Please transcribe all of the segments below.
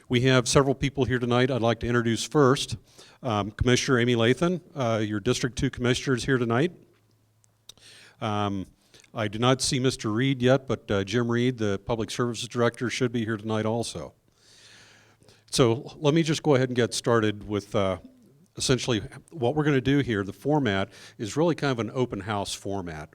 We have several people here tonight I'd like to introduce first. Commissioner Amy Lathan, your District 2 Commissioner, is here tonight. I do not see Mr. Reed yet, but Jim Reed, the Public Services Director, should be here tonight also. So let me just go ahead and get started with essentially what we're going to do here. The format is really kind of an open house format.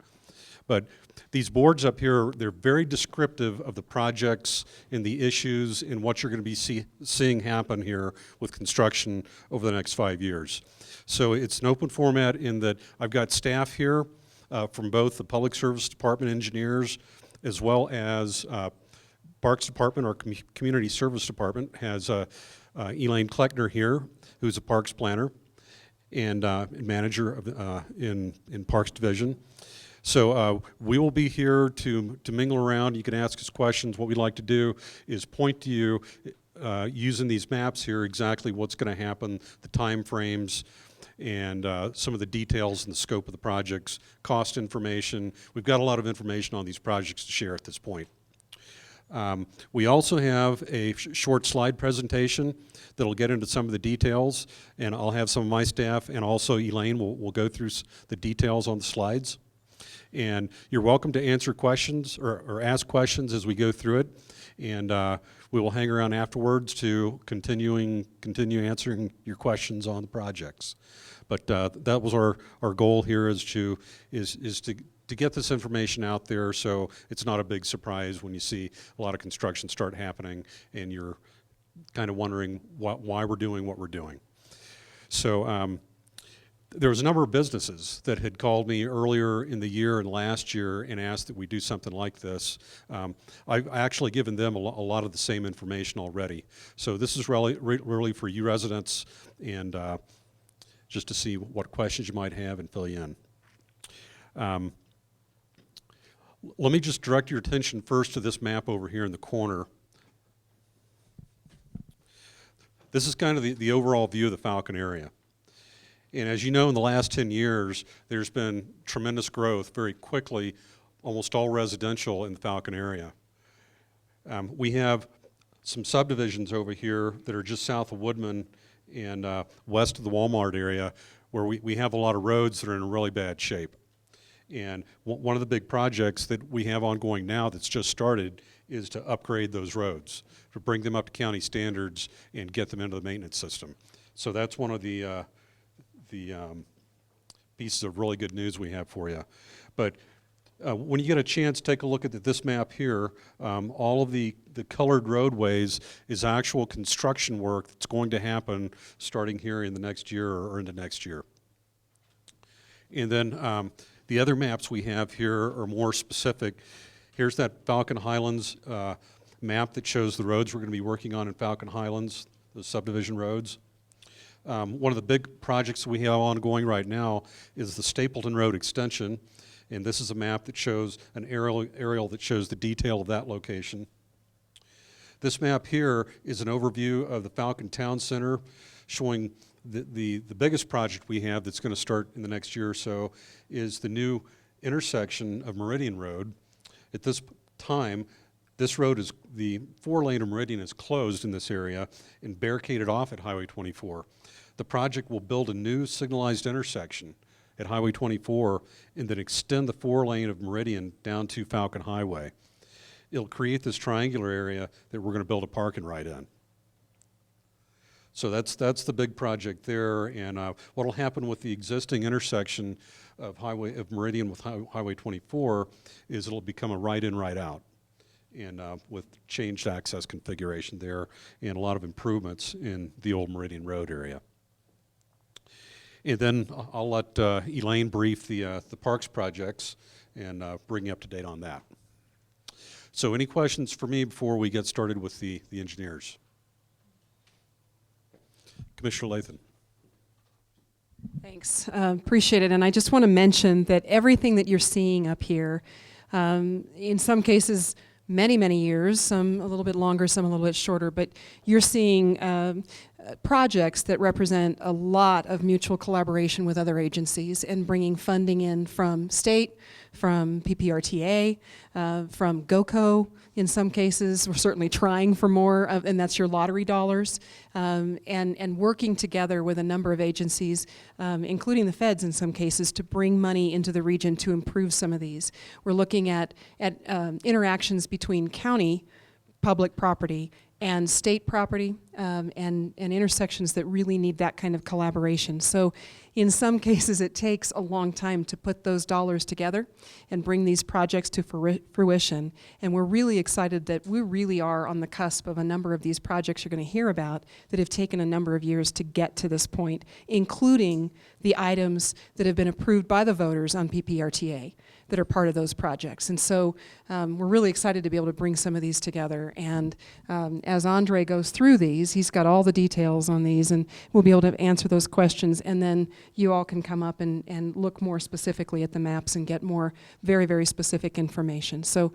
But these boards up here, they're very descriptive of the projects and the issues and what you're going to be seeing happen here with construction over the next 5 years. So it's an open format in that I've got staff here from both the Public Service Department engineers as well as Parks Department, our Community Service Department has Elaine Kleckner here, who's a Parks planner and manager of, in Parks Division. So we will be here to mingle around. You can ask us questions. What we'd like to do is point to you using these maps here exactly what's going to happen, the time frames, and some of the details and the scope of the projects, cost information. We've got a lot of information on these projects to share at this point. We also have a short slide presentation that'll get into some of the details, and I'll have some of my staff and also Elaine will go through the details on the slides. And you're welcome to answer questions or ask questions as we go through it, and we will hang around afterwards to continue answering your questions on the projects. But that was our goal here is to get this information out there so it's not a big surprise when you see a lot of construction start happening and you're kind of wondering why we're doing what we're doing. So there was a number of businesses that had called me earlier in the year and last year and asked that we do something like this. I've actually given them a lot of the same information already. So this is really for you residents and just to see what questions you might have and fill you in. Let me just direct your attention first to this map over here in the corner. This is kind of the overall view of the Falcon area. And as you know, in the last 10 years, there's been tremendous growth very quickly, almost all residential in the Falcon area. We have some subdivisions over here that are just south of Woodman and west of the Walmart area where we have a lot of roads that are in really bad shape. And one of the big projects that we have ongoing now that's just started is to upgrade those roads, to bring them up to county standards and get them into the maintenance system. So that's one of the pieces of really good news we have for you. But when you get a chance, take a look at this map here. All of the colored roadways is actual construction work that's going to happen starting here in the next year or into next year. And then the other maps we have here are more specific. Here's that Falcon Highlands map that shows the roads we're going to be working on in Falcon Highlands, the subdivision roads. One of the big projects we have ongoing right now is the Stapleton Road extension, and this is a map that shows an aerial that shows the detail of that location. This map here is an overview of the Falcon Town Center, showing the biggest project we have that's going to start in the next year or so is the new intersection of Meridian Road. At this time, this road is, the 4-lane of Meridian is closed in this area and barricaded off at Highway 24. The project will build a new signalized intersection at Highway 24 and then extend the 4-lane of Meridian down to Falcon Highway. It'll create this triangular area that we're going to build a parking right in. So that's the big project there, and what will happen with the existing intersection of Meridian with Highway 24 is it'll become a right-in, right-out, and with changed access configuration there and a lot of improvements in the old Meridian Road area. And then I'll let Elaine brief the parks projects and bring you up to date on that. So any questions for me before we get started with the engineers? Commissioner Lathan. Thanks, appreciate it. And I just want to mention that everything that you're seeing up here, in some cases, many years, some a little bit longer, some a little bit shorter, but you're seeing projects that represent a lot of mutual collaboration with other agencies and bringing funding in from state, from PPRTA, from GOCO in some cases. We're certainly trying for more, and that's your lottery dollars, and working together with a number of agencies, including the feds in some cases, to bring money into the region to improve some of these. We're looking at interactions between county public property and state property, and intersections that really need that kind of collaboration. So in some cases it takes a long time to put those dollars together and bring these projects to fruition. And we're really excited that we really are on the cusp of a number of these projects you're going to hear about that have taken a number of years to get to this point, including the items that have been approved by the voters on PPRTA that are part of those projects. And so we're really excited to be able to bring some of these together. And as Andre goes through these, he's got all the details on these, and we'll be able to answer those questions. And then you all can come up and look more specifically at the maps and get more very, very specific information. So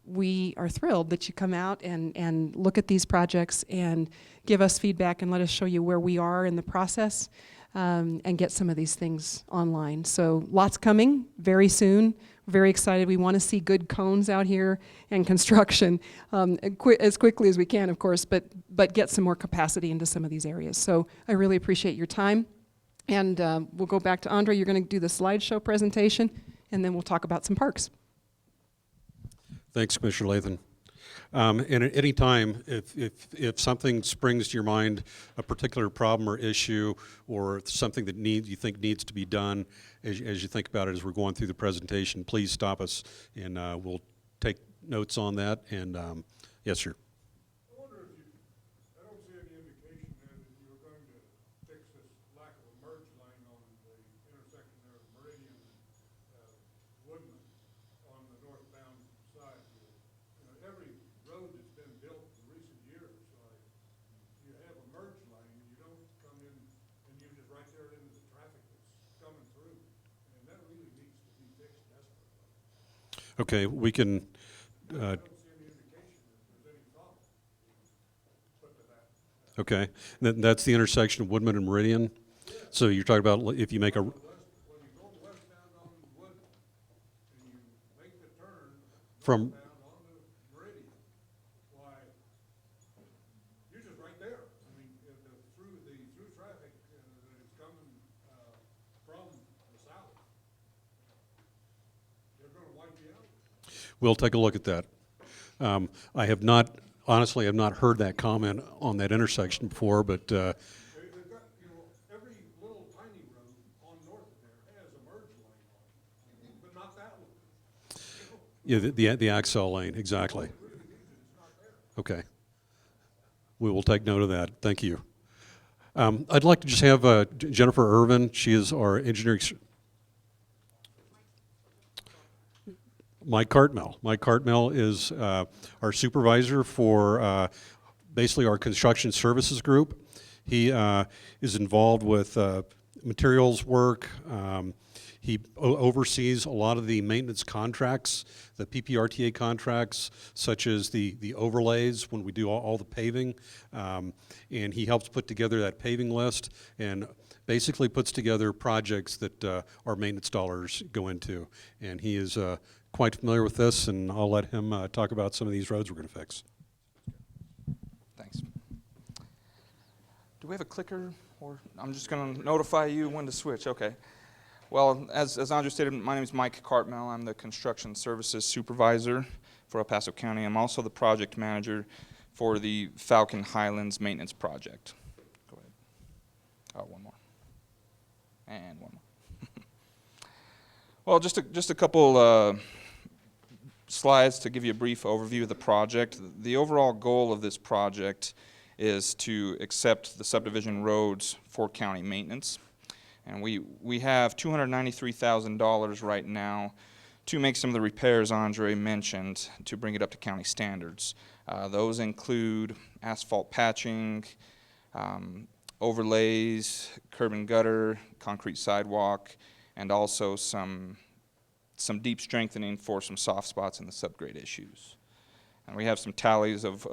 we are thrilled that you come out and look at these projects and give us feedback and let us show you where we are in the process. And get some of these things online. So lots coming very soon. We're very excited. We want to see good cones out here and construction as quickly as we can, of course, but get some more capacity into some of these areas. So I really appreciate your time. And we'll go back to Andre. You're going to do the slideshow presentation, and then we'll talk about some parks. Thanks, Commissioner Lathan. And at any time, if something springs to your mind, a particular problem or issue, or something that you think needs to be done, as you think about it as we're going through the presentation, please stop us, and we'll take notes on that. And yes, sir. I wonder if I don't see any indication there that you were going to fix this lack of a merge lane on the intersection there of Meridian and Woodman on the northbound side. Every road that's been built in recent years, you have a merge lane, you don't come in and you're just right there into the traffic that's coming through. And that really needs to be fixed desperately. Okay, we can. I don't see any indication that there's any thought put to that. Okay, that's the intersection of Woodman and Meridian. So you're talking about if you make a. When you go westbound on Woodman and you make the turn From. northbound on the Meridian, why, you're just right there. I mean, through traffic that is coming from the south, they're going to wipe you out. We'll take a look at that. I have not, honestly, I've not heard that comment on that intersection before, but They've got, every little tiny road on north of there has a merge lane on it, but not that one. yeah, the Axel lane, exactly. Okay. We will take note of that. Thank you. I'd like to just have Jennifer Irvin. She is our engineering. Mike Cartmel. Mike Cartmel is our supervisor for basically our construction services group. He is involved with materials work. He oversees a lot of the maintenance contracts, the PPRTA contracts, such as the overlays when we do all the paving. And he helps put together that paving list and basically puts together projects that our maintenance dollars go into. And he is quite familiar with this, and I'll let him talk about some of these roads we're going to fix. Thanks. Do we have a clicker, or I'm just going to notify you when to switch? Okay. Well, as Andrew stated, my name is Mike Cartmel. I'm the construction services supervisor for Paso County. I'm also the project manager for the Falcon Highlands maintenance project. Go ahead. Oh, one more. And one more. Well, just a couple slides to give you a brief overview of the project. The overall goal of this project is to accept the subdivision roads for county maintenance. And we have $293,000 right now to make some of the repairs Andre mentioned to bring it up to county standards. Those include asphalt patching, overlays, curb and gutter, concrete sidewalk, and also some deep strengthening for some soft spots in the subgrade issues. And we have some tallies of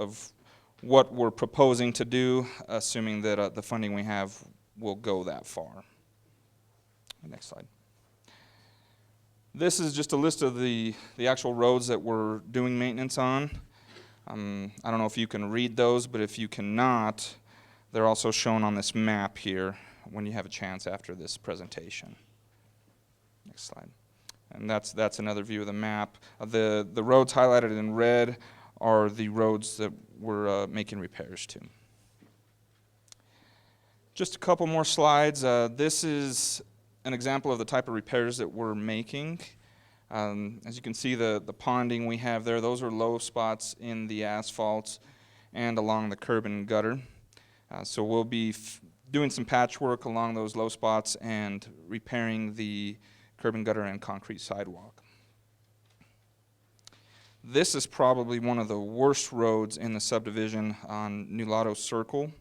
what we're proposing to do, assuming that the funding we have will go that far. Next slide. This is just a list of the actual roads that we're doing maintenance on. I don't know if you can read those, but if you cannot, they're also shown on this map here when you have a chance after this presentation. Next slide. And that's another view of the map. The roads highlighted in red are the roads that we're making repairs to. Just a couple more slides. This is an example of the type of repairs that we're making. As you can see, the ponding we have there, those are low spots in the asphalt and along the curb and gutter. So we'll be doing some patchwork along those low spots and repairing the curb and gutter and concrete sidewalk. This is probably one of the worst roads in the subdivision on Nulato Circle.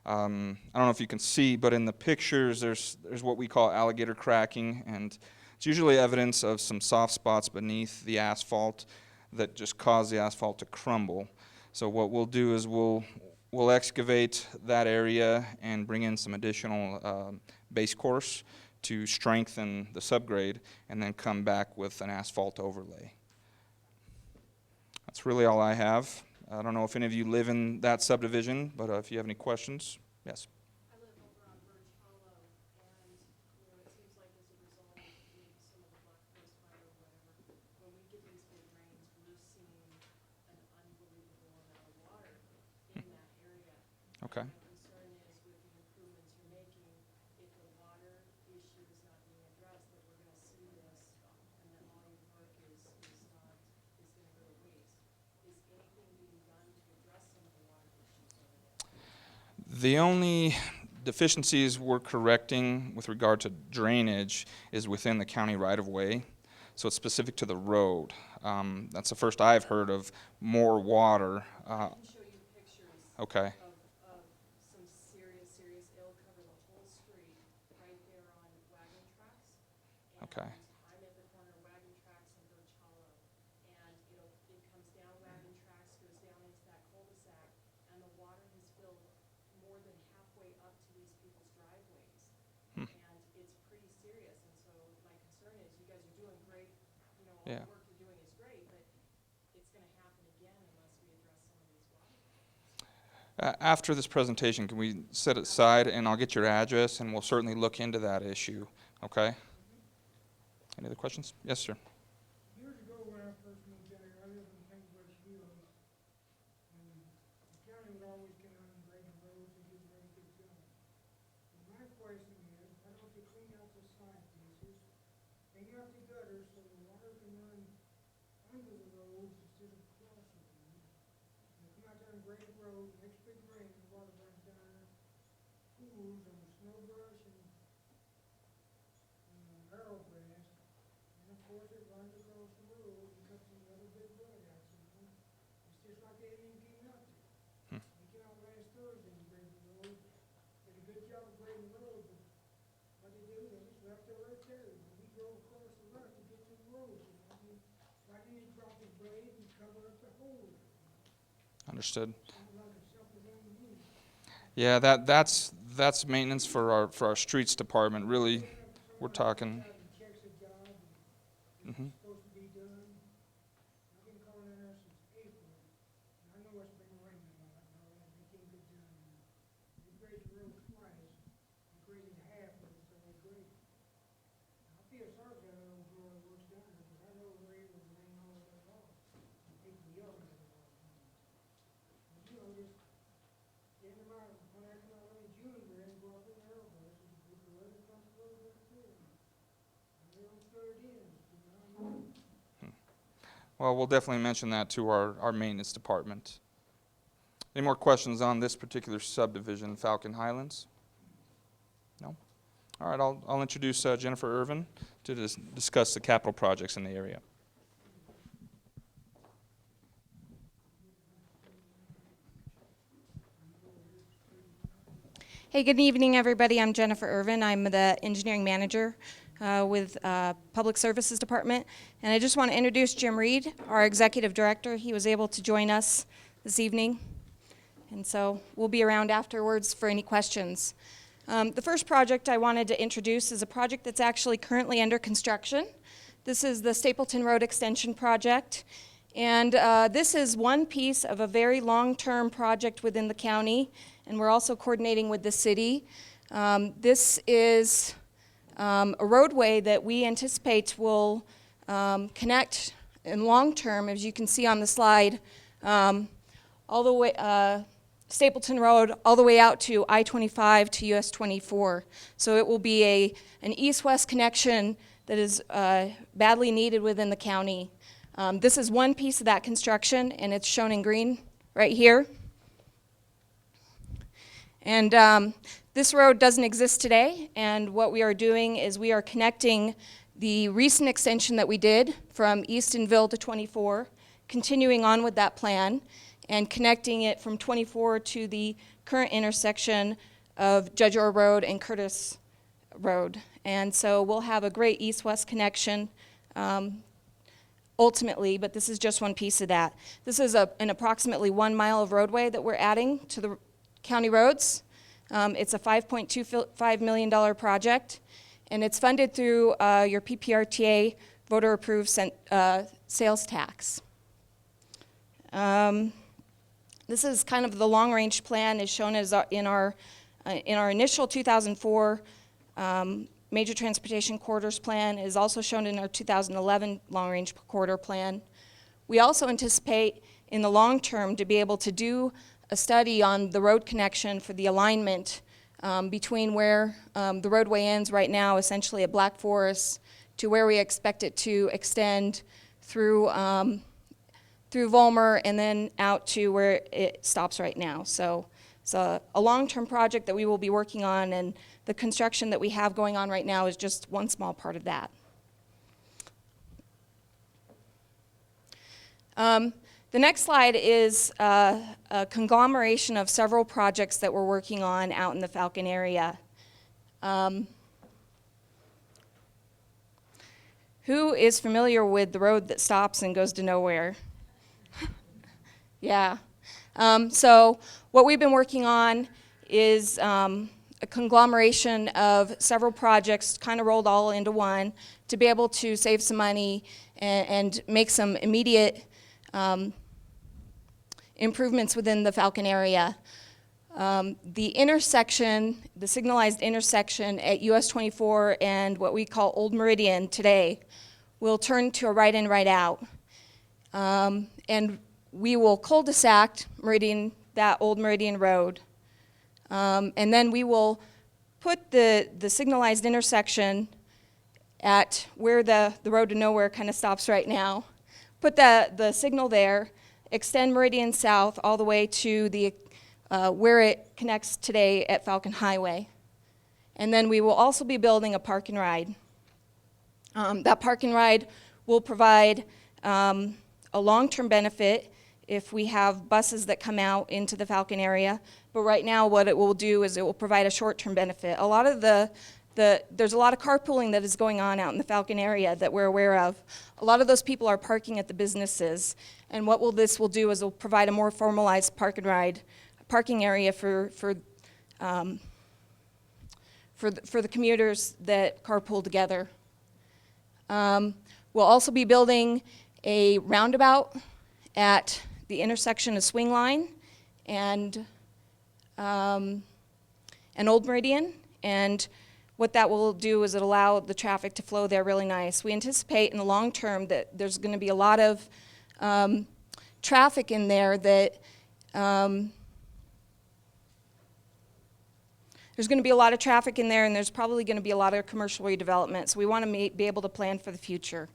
I don't know if you can see, but in the pictures there's what we call alligator cracking, and it's usually evidence of some soft spots beneath the asphalt that just cause the asphalt to crumble. So what we'll do is we'll excavate that area and bring in some additional base course to strengthen the subgrade, and then come back with an asphalt overlay. That's really all I have. I don't know if any of you live in that subdivision, but if you have any questions, yes. I live over on Birch Hollow, and it seems like as a result of maybe some of the Black Forest fire or whatever, when we get these big rains, we're seeing an unbelievable amount of water in that area. Okay. My concern is with the improvements you're making, if the water issue is not being addressed, that we're going to see this, and that all your work is going to go to waste. Is anything being done to address some of the water issues over there? The only deficiencies we're correcting with regard to drainage is within the county right-of-way, so it's specific to the road. That's the first I've heard of more water. I can show you pictures Okay. of some serious, it'll cover the whole street right there on wagon tracks. Okay. And I'm at the corner of wagon tracks and Birch Hollow. And it comes down wagon tracks, goes down into that cul-de-sac, and the water has filled more than halfway up to these people's driveways. And it's pretty serious, and so my concern is you guys are doing great, all Yeah. the work you're doing is great, but it's gonna happen again unless we address some of these water issues. After this presentation, can we set it aside and I'll get your address and we'll certainly look into that issue, okay? Any other questions? Yes, sir. Years ago, when I first moved there, I lived in Kingsbury Hills, and the county would always get on and grade the roads and get ready to get done. And my question is, why don't you clean out the side pieces, clean out the gutters so the water can run under the roads instead of crossing them? And come out there and grade the road, next big rain, the water runs down there, pools on the snow brush and arrow grass. And of course, it runs across the road and cuts another big road accident. It's just like they didn't get nothing. They came out last Thursday and graded the road, did a good job of grading the road, but what they do, they just left it right there. And we drove across the road to get to the road, I mean, why didn't he drop his blade and cover up the hole? Understood. Sounded like a self-contained unit. Yeah, that's maintenance for our streets department. Really, we're talking. Checks the job, and Mhm. it's supposed to be done. I've been calling in there since April, and I know it's been raining a lot, and all that, they can't get done. They graded the road twice, they graded half of it, so they graded. I feel sorry for that old girl that works down there, because I know we're able to rain all that off, and people yelling at it all the time. But just, in the mind, when I come out in June, we're gonna go up in the arrow brush, and if the weather comes a little bit clear, they don't start again, Well, we'll definitely mention that to our maintenance department. Any more questions on this particular subdivision, Falcon Highlands? No? All right, I'll introduce Jennifer Irvin to discuss the capital projects in the area. Hey, good evening, everybody. I'm Jennifer Irvin. I'm the engineering manager with Public Services Department. And I just want to introduce Jim Reed, our executive director. He was able to join us this evening. And so we'll be around afterwards for any questions. The first project I wanted to introduce is a project that's actually currently under construction. This is the Stapleton Road Extension Project. And this is one piece of a very long-term project within the county, and we're also coordinating with the city. This is a roadway that we anticipate will connect in long-term, as you can see on the slide, all the way, Stapleton Road all the way out to I-25 to US 24. So it will be an east-west connection that is badly needed within the county. This is one piece of that construction, and it's shown in green right here. And this road doesn't exist today, and what we are doing is we are connecting the recent extension that we did from Eastonville to 24, continuing on with that plan, and connecting it from 24 to the current intersection of Judge Orr Road and Curtis Road. And so we'll have a great east-west connection ultimately, but this is just one piece of that. This is an approximately 1 mile of roadway that we're adding to the county roads. It's a $5.25 million project, and it's funded through your PPRTA voter-approved sales tax. This is kind of the long-range plan, is shown as in our initial 2004 Major Transportation Corridors Plan, is also shown in our 2011 long-range corridor plan. We also anticipate in the long term to be able to do a study on the road connection for the alignment between where the roadway ends right now, essentially at Black Forest, to where we expect it to extend through Vollmer and then out to where it stops right now. So it's a long-term project that we will be working on, and the construction that we have going on right now is just one small part of that. The next slide is a conglomeration of several projects that we're working on out in the Falcon area. Who is familiar with the road that stops and goes to nowhere? Yeah. So what we've been working on is a conglomeration of several projects kind of rolled all into one to be able to save some money and make some immediate improvements within the Falcon area. The intersection, the signalized intersection at US 24 and what we call Old Meridian today will turn to a right in, right out. And we will cul-de-sac Meridian, that Old Meridian Road. And then we will put the signalized intersection at where the road to nowhere kind of stops right now. Put the signal there, extend Meridian South all the way to the where it connects today at Falcon Highway. And then we will also be building a park and ride. That park and ride will provide a long-term benefit if we have buses that come out into the Falcon area. But right now what it will do is it will provide a short-term benefit. A lot of there's a lot of carpooling that is going on out in the Falcon area that we're aware of. A lot of those people are parking at the businesses. And what this will do is it will provide a more formalized park and ride parking area for the commuters that carpool together. We'll also be building a roundabout at the intersection of Swing Line and Old Meridian. And what that will do is it'll allow the traffic to flow there really nice. We anticipate in the long term that there's going to be a lot of traffic in there that there's going to be a lot of traffic in there, and there's probably going to be a lot of commercial redevelopment. So we want to be able to plan for the future.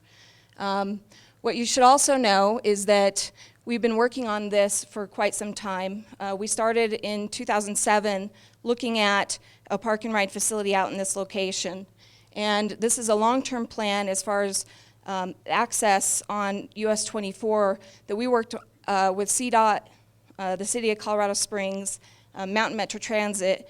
What you should also know is that we've been working on this for quite some time. We started in 2007 looking at a park and ride facility out in this location. And this is a long-term plan as far as access on US 24 that we worked with CDOT, the City of Colorado Springs, Mountain Metro Transit,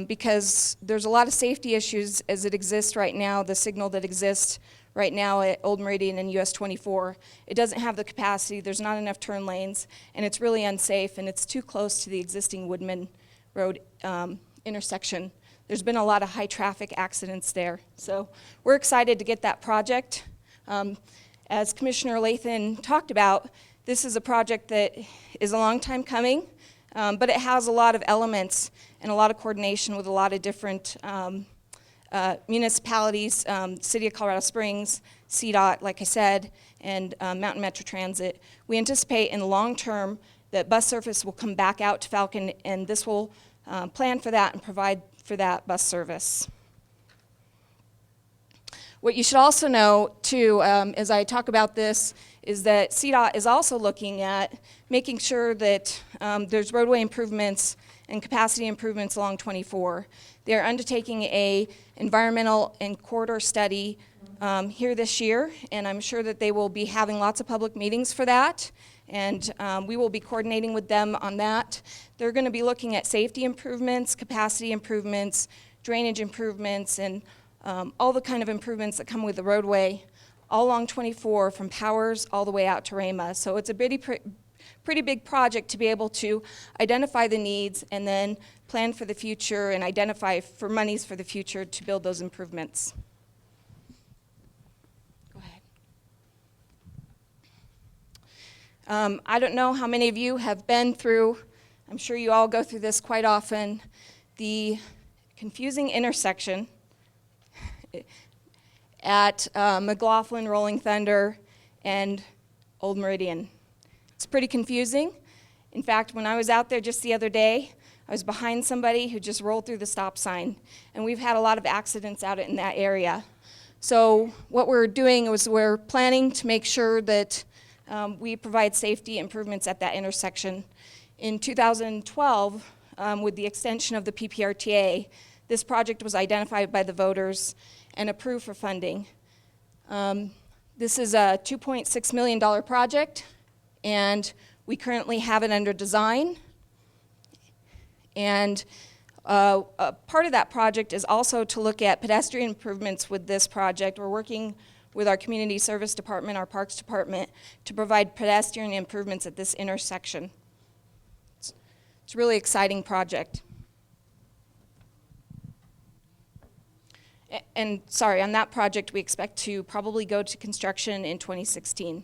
because there's a lot of safety issues as it exists right now, the signal that exists right now at Old Meridian and US 24. It doesn't have the capacity, there's not enough turn lanes, and it's really unsafe, and it's too close to the existing Woodman Road intersection. There's been a lot of high traffic accidents there. So we're excited to get that project As Commissioner Lathan talked about, this is a project that is a long time coming, but it has a lot of elements and a lot of coordination with a lot of different municipalities, City of Colorado Springs, CDOT, like I said, and Mountain Metro Transit. We anticipate in the long term that bus service will come back out to Falcon, and this will plan for that and provide for that bus service. What you should also know, too, as I talk about this, is that CDOT is also looking at making sure that there's roadway improvements and capacity improvements along 24. They're undertaking a environmental and corridor study here this year, and I'm sure that they will be having lots of public meetings for that, and we will be coordinating with them on that. They're going to be looking at safety improvements, capacity improvements, drainage improvements, and all the kind of improvements that come with the roadway all along 24 from Powers all the way out to Rama. So it's a pretty big project to be able to identify the needs and then plan for the future and identify for monies for the future to build those improvements. Go ahead. I don't know how many of you have been through, I'm sure you all go through this quite often, the confusing intersection at McLaughlin, Rolling Thunder, and Old Meridian. It's pretty confusing. In fact, when I was out there just the other day, I was behind somebody who just rolled through the stop sign, and we've had a lot of accidents out in that area. So what we're doing is we're planning to make sure that we provide safety improvements at that intersection. In 2012, with the extension of the PPRTA, this project was identified by the voters and approved for funding. This is a $2.6 million project, and we currently have it under design. And a part of that project is also to look at pedestrian improvements with this project. We're working with our community service department, our parks department, to provide pedestrian improvements at this intersection. It's a really exciting project. And sorry, on that project, we expect to probably go to construction in 2016.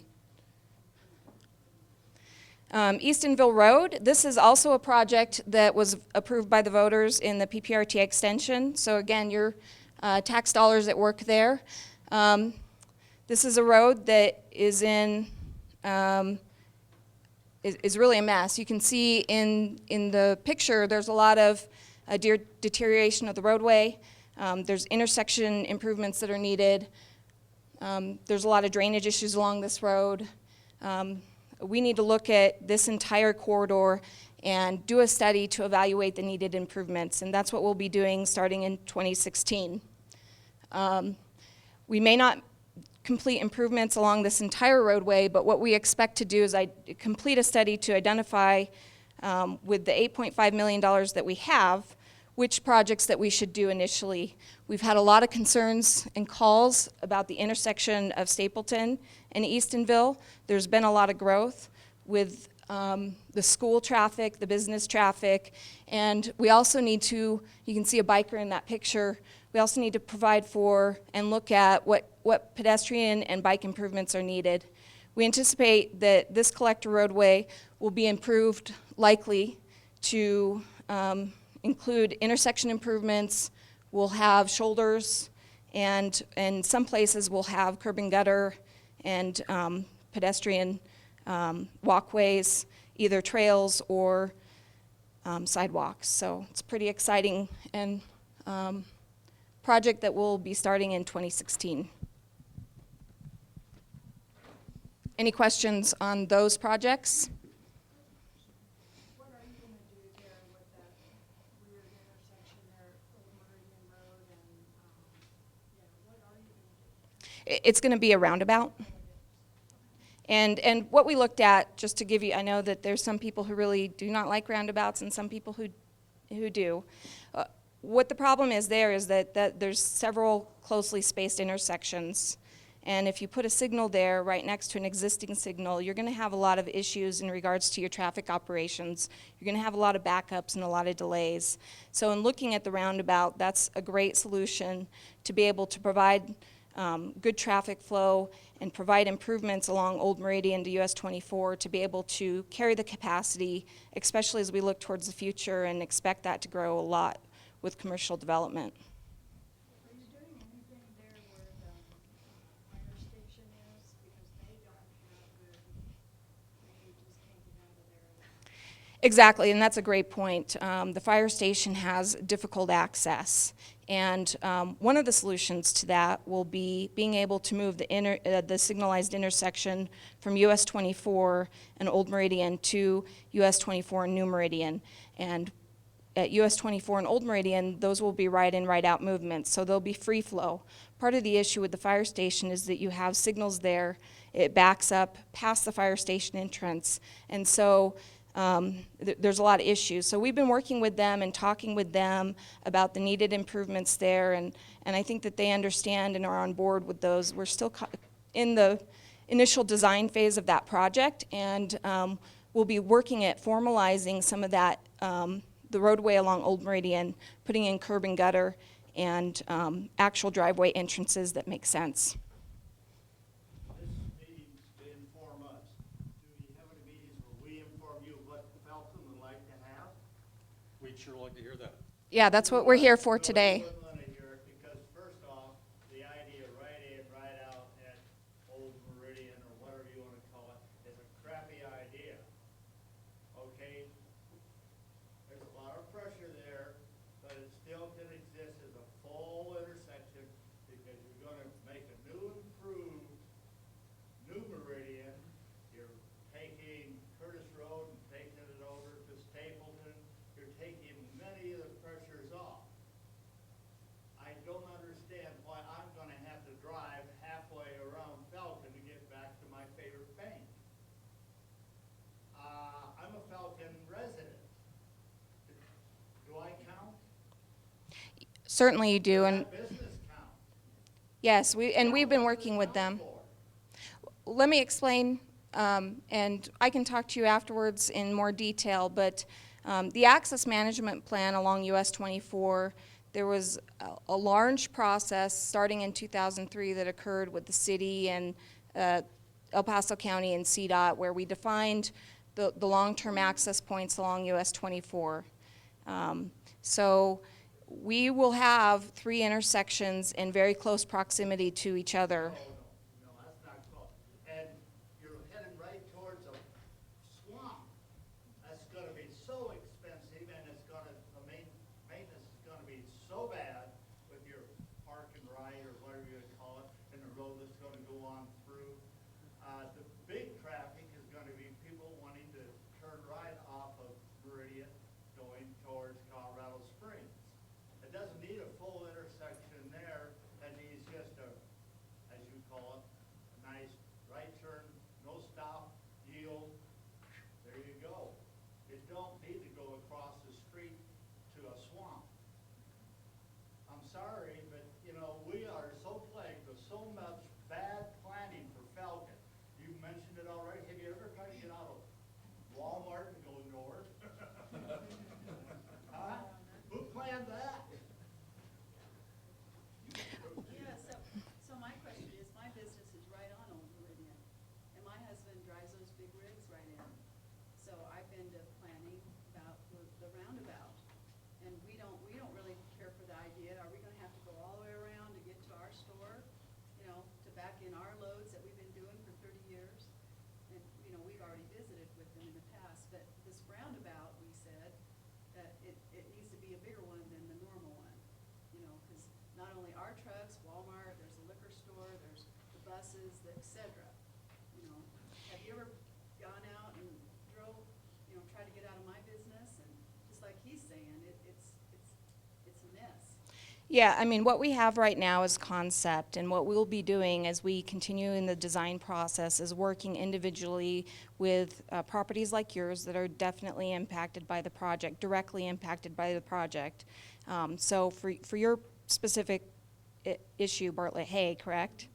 Eastonville Road, this is also a project that was approved by the voters in the PPRTA extension. So again, your tax dollars at work there. This is a road that is is really a mess. You can see in the picture, there's a lot of deterioration of the roadway. There's intersection improvements that are needed. There's a lot of drainage issues along this road. We need to look at this entire corridor and do a study to evaluate the needed improvements, and that's what we'll be doing starting in 2016. We may not complete improvements along this entire roadway, but what we expect to do is complete a study to identify with the $8.5 million that we have, which projects that we should do initially. We've had a lot of concerns and calls about the intersection of Stapleton and Eastonville. There's been a lot of growth with the school traffic, the business traffic, and we also need to, you can see a biker in that picture, we also need to provide for and look at what pedestrian and bike improvements are needed. We anticipate that this collector roadway will be improved likely to include intersection improvements. We'll have shoulders, and in some places we'll have curb and gutter and pedestrian walkways, either trails or sidewalks. So it's a pretty exciting and project that will be starting in 2016. Any questions on those projects? What are you going to do there with that weird intersection there at Old Meridian Road and, what are you going to do? It's going to be a roundabout. And what we looked at, just to give you, I know that there's some people who really do not like roundabouts and some people who do. What the problem is there is that there's several closely spaced intersections. And if you put a signal there right next to an existing signal, you're going to have a lot of issues in regards to your traffic operations. You're going to have a lot of backups and a lot of delays. So in looking at the roundabout, that's a great solution to be able to provide good traffic flow and provide improvements along Old Meridian to US 24 to be able to carry the capacity, especially as we look towards the future and expect that to grow a lot with commercial development. Are you doing anything there where the fire station is? Because they don't have good, they just can't get out of there. Exactly, and that's a great point. The fire station has difficult access, and one of the solutions to that will be being able to move the signalized intersection from US 24 and Old Meridian to US 24 and New Meridian. And at US 24 and Old Meridian, those will be right-in, right-out movements, so they'll be free flow. Part of the issue with the fire station is that you have signals there, it backs up past the fire station entrance, and so there's a lot of issues. So we've been working with them and talking with them about the needed improvements there, and I think that they understand and are on board with those. We're still in the initial design phase of that project, and we'll be working at formalizing some of that, the roadway along Old Meridian, putting in curb and gutter, and actual driveway entrances that make sense. This meeting's to inform us. Do you have any meetings where we inform you what Falcon would like to have? We'd sure like to hear that. Yeah, that's what we're here for No, today. we wouldn't want to hear it because first off, the idea right in, right out at Old Meridian or whatever you want to call it is a crappy idea. Okay? There's a lot of pressure there, but it still can exist as a full intersection because you're going to make a new improved New Meridian. You're taking Curtis Road and taking it over to Stapleton. You're taking many of the pressures off. I don't understand why I'm gonna have to drive halfway around Falcon to get back to my favorite bank. I'm a Falcon resident. Do I count? Certainly you do, Does and that business count? yes, we've been working with them. Let me explain, and I can talk to you afterwards in more detail, but the access management plan along US 24, there was a large process starting in 2003 that occurred with the city and El Paso County and CDOT where we defined the long-term access points along US 24. So we will have 3 intersections in very close proximity to each other. No, that's not close. And you're heading right towards a swamp. That's gonna be so expensive and it's gonna, the maintenance is gonna be so bad with your park and ride or whatever you would call it, and the road that's gonna go on through. The big traffic is gonna be people wanting to turn right off of Meridian going towards Colorado Springs. It doesn't need a full intersection there, it needs just a, as you call it, a nice right turn, no stop, yield, there you go. You don't need to go across the street to a swamp. I'm sorry, but, you know, we are so plagued with so much bad planning for Falcon. You mentioned it already, have you ever tried to get out of Walmart and go north? Huh? Who planned that? Yeah, so my question is, my business is right on Old Meridian, and my husband drives those big rigs right in. So I've been to planning about the roundabout, and we don't really care for the idea. Are we gonna have to go all the way around to get to our store, you know, to back in our loads that we've been doing for 30 years? And, you know, we've already visited with them in the past, but this roundabout, we said, that it needs to be a bigger one than the normal one, you know, because not only our trucks, Walmart, there's a liquor store, there's the buses, et cetera, you know. Have you ever gone out and drove, you know, tried to get out of my business? And just like he's saying, it's a mess. Yeah, I mean, what we have right now is concept, and what we'll be doing as we continue in the design process is working individually with properties like yours that are definitely impacted by the project, directly impacted by the project. So for your specific issue, Bartlett Hay, correct?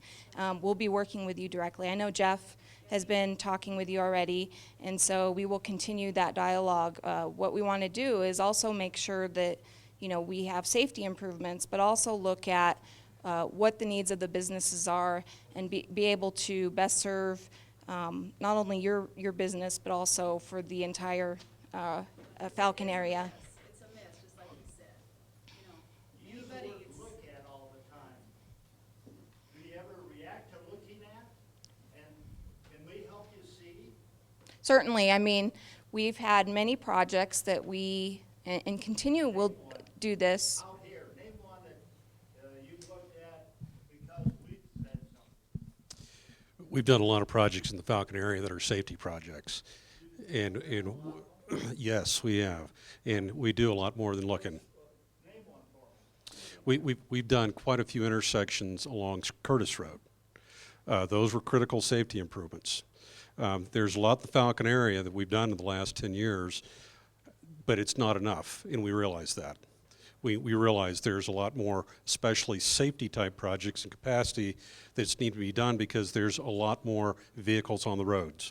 We'll be working with you directly. I know Jeff has been talking with you already, and so we will continue that dialogue. What we want to do is also make sure that, you know, we have safety improvements, but also look at what the needs of the businesses are, and be able to best serve not only your business, but also for the entire Falcon area. It's a mess, just like he said. You know, You use the anybody word gets, look at all the time. Do you ever react to looking at? And can we help you see? Certainly, I mean, we've had many projects that we, and continue will do this. Out here, name one that you've looked at because we've said something. We've done a lot of projects in the Falcon area that are safety projects. And yes, we have. And we do a lot more than looking. Name one for me. We've done quite a few intersections along Curtis Road. Those were critical safety improvements. There's a lot in the Falcon area that we've done in the last 10 years, but it's not enough, and we realize that. We realize there's a lot more, especially safety type projects and capacity that need to be done because there's a lot more vehicles on the roads.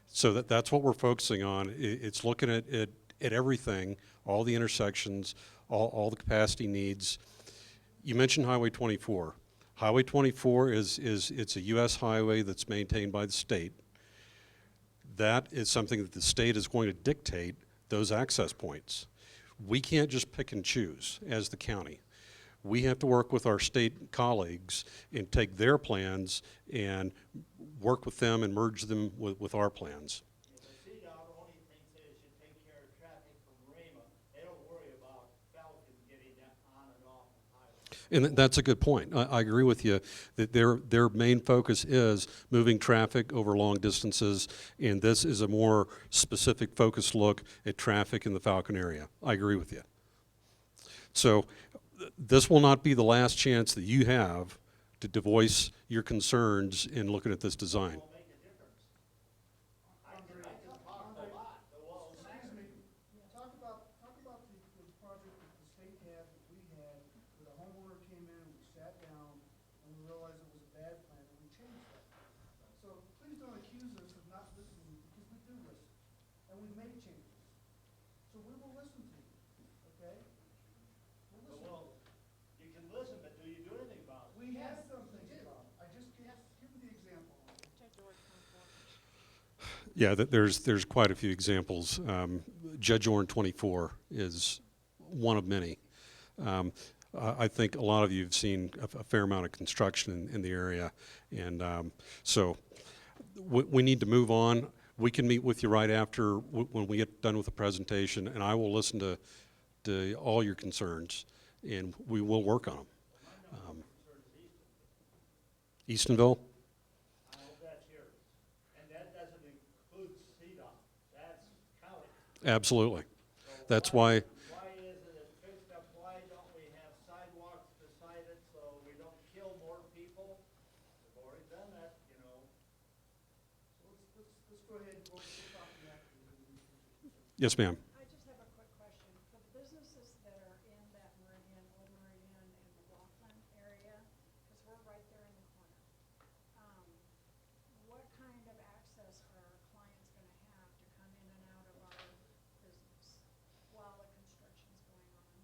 So that's what we're focusing on. It's looking at everything, all the intersections, all the capacity needs. You mentioned Highway 24. Highway 24 it's a U.S. highway that's maintained by the state. That is something that the state is going to dictate those access points. We can't just pick and choose as the county. We have to work with our state colleagues and take their plans and work with them and merge them with our plans. If the CDOT only thinks that it should take care of traffic from Rama, they don't worry about Falcon getting that on and off the highway. And that's a good point. I agree with you that their main focus is moving traffic over long distances, and this is a more specific focused look at traffic in the Falcon area. I agree with you. So this will not be the last chance that you have to voice your concerns in looking at this design. Will make a difference. I can talk a lot, but well, Excuse me, talk about the project that the state had, that we had, where the homeowner came in, we sat down, and we realized it was a bad plan, and we changed that. So please don't accuse us of not listening, because we do listen, and we've made changes. So we will listen to you, okay? We'll listen. well, you can listen, but do you do anything about it? We have done things about it. I just gave you the example. Yeah, there's quite a few examples. Judge Orrin 24 is one of many. I think a lot of you have seen a fair amount of construction in the area, and so we need to move on. We can meet with you right after when we get done with the presentation, and I will listen to all your concerns, and we will work on them. Eastonville? I hope that's yours. And that doesn't include CDOT, that's county. Absolutely. So That's why. Why isn't it fixed up? Why don't we have sidewalks beside it so we don't kill more people? We've already done that, you know. So let's go ahead and we'll talk about it. Yes, ma'am. I just have a quick question. For the businesses that are in that Meridian, Old Meridian, and the Rockland area, because we're right there in the corner, what kind of access are our clients gonna have to come in and out of our business while the construction's going on?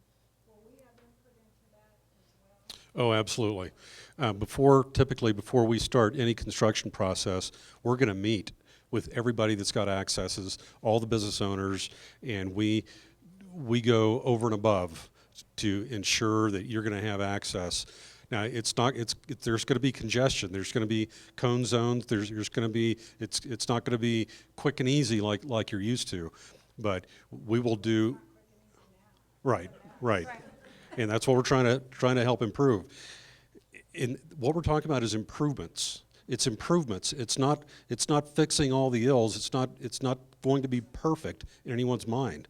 Will we have input into that as well? Oh, absolutely. Typically before we start any construction process, we're going to meet with everybody that's got accesses, all the business owners, and we go over and above to ensure that you're going to have access. Now, there's going to be congestion. There's going to be cone zones. There's going to be, it's not going to be quick and easy like you're used to, but we will do. Right. And that's what we're trying to help improve. And what we're talking about is improvements. It's improvements. It's not fixing all the ills. It's not going to be perfect in anyone's mind.